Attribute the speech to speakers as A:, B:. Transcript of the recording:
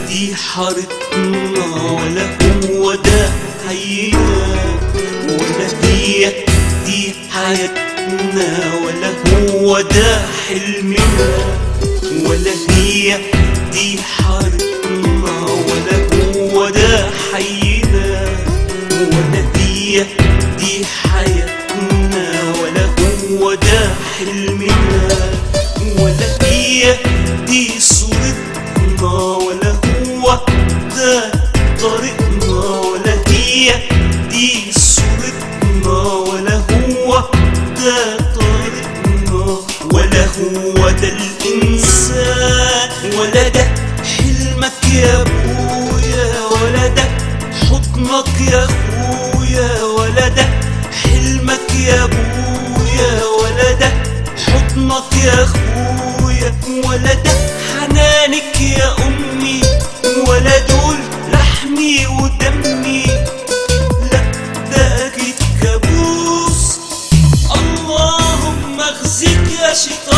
A: دي حارتنا ولا هو ده حينا، ولا هي دي حياتنا ولا هو ده حلمنا، ولا هي دي حارتنا ولا هو ده حينا، ولا هي دي حياتنا ولا هو ده حلمنا، ولا هي دي صورتنا ولا هو ده طريقنا، ولا هي دي صورتنا ولا هو ده طريقنا، ولا هو ده الإنسان ولا ده حلمك يا أبويا، ولا ده حضنك يا أخويا، ولا ده حلمك يا أبويا، ولا ده حضنك يا أخويا، ولا ده حنانك يا أمي، ولا دول لحمي ودمي، لا ده أكيد كابوس. اللهم اخزيك يا شيطان.